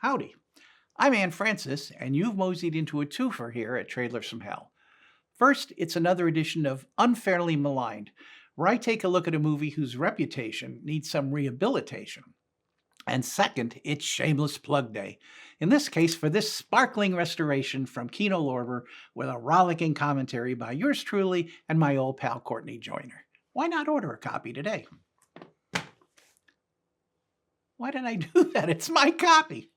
Howdy. I'm Ann Francis, and you've moseyed into a twofer here at Trailers from Hell. First, it's another edition of Unfairly Maligned, where I take a look at a movie whose reputation needs some rehabilitation. And second, it's Shameless Plug Day, in this case for this sparkling restoration from Kino Lorber with a rollicking commentary by yours truly and my old pal Courtney Joyner. Why not order a copy today? Why did I do that? It's my copy.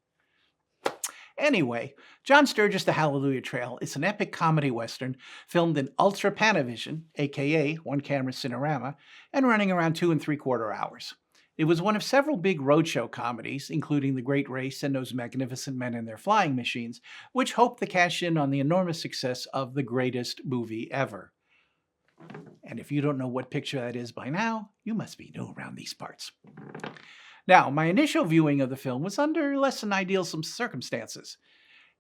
Anyway, John Sturges' The Hallelujah Trail is an epic comedy western filmed in Ultra Panavision, aka one-camera Cinerama, and running around 2 3/4 hours. It was one of several big roadshow comedies, including The Great Race and Those Magnificent Men and Their Flying Machines, which hoped to cash in on the enormous success of the greatest movie ever. And if you don't know what picture that is by now, you must be new around these parts. Now, my initial viewing of the film was under less than ideal circumstances.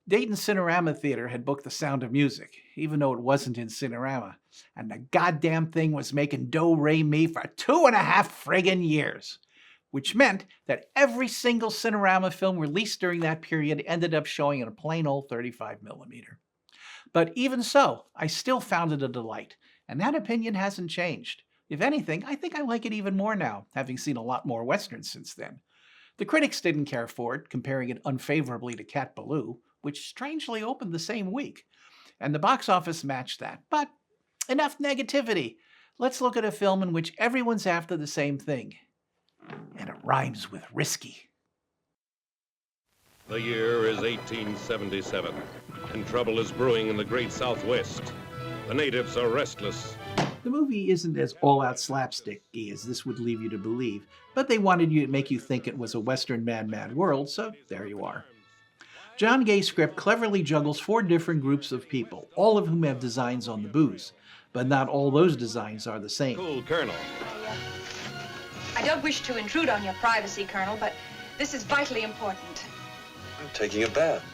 Dayton Cinerama Theater had booked The Sound of Music, even though it wasn't in Cinerama, and the goddamn thing was making do-re-mi for 2.5 friggin' years, which meant that every single Cinerama film released during that period ended up showing in a plain old 35mm. But even so, I still found it a delight, and that opinion hasn't changed. If anything, I think I like it even more now, having seen a lot more westerns since then. The critics didn't care for it, comparing it unfavorably to Cat Ballou, which strangely opened the same week. And the box office matched that. But enough negativity. Let's look at a film in which everyone's after the same thing. And it rhymes with risky. The year is 1877, and trouble is brewing in the great Southwest. The natives are restless. The movie isn't as all-out slapsticky as this would leave you to believe, but they wanted to make you think it was a Western mad world, so there you are. John Gay's script cleverly juggles 4 different groups of people, all of whom have designs on the booze, but not all those designs are the same. Cool, Colonel. I don't wish to intrude on your privacy, Colonel, but this is vitally important. I'm taking a bath.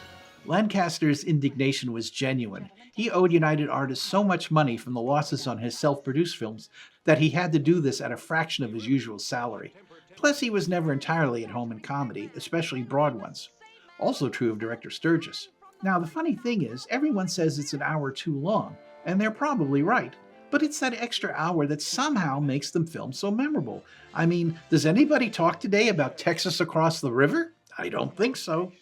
Lancaster's indignation was genuine. He owed United Artists so much money from the losses on his self-produced films that he had to do this at a fraction of his usual salary. Plus, he was never entirely at home in comedy, especially broad ones. Also true of director Sturges. Now, the funny thing is, everyone says it's an hour too long, and they're probably right. But it's that extra hour that somehow makes them film so memorable. I mean, does anybody talk today about Texas Across the River? I don't think so.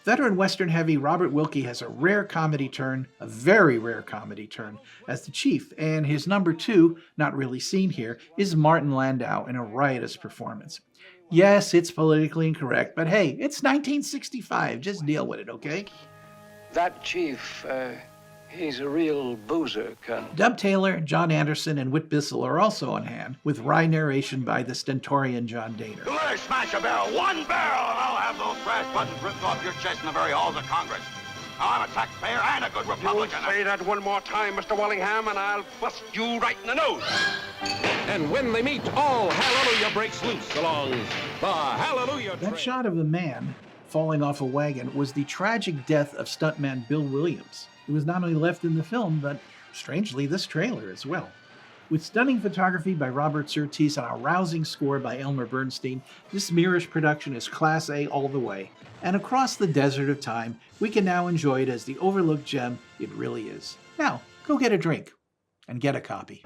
Veteran Western heavy Robert Wilkie has a rare comedy turn, a very rare comedy turn, as the chief, and his number 2, not really seen here, is Martin Landau in a riotous performance. Yes, it's politically incorrect, but hey, it's 1965. Just deal with it, okay? That chief, he's a real boozer, Colonel. Dub Taylor, John Anderson, and Whit Bissell are also on hand, with wry narration by the stentorian John Daner. You let us smash a barrel, one barrel, and I'll have those brass buttons ripped off your chest in the very halls of Congress. Now, I'm a taxpayer and a good Republican. You'll say that one more time, Mr. Wallingham, and I'll bust you right in the nose. And when they meet, all hallelujah breaks loose along the Hallelujah Trail. That shot of a man falling off a wagon was the tragic death of stuntman Bill Williams. It was not only left in the film, but strangely this trailer as well. With stunning photography by Robert Surtees and a rousing score by Elmer Bernstein, this Mirish production is Class A all the way. And across the desert of time, we can now enjoy it as the overlooked gem it really is. Now, go get a drink and get a copy.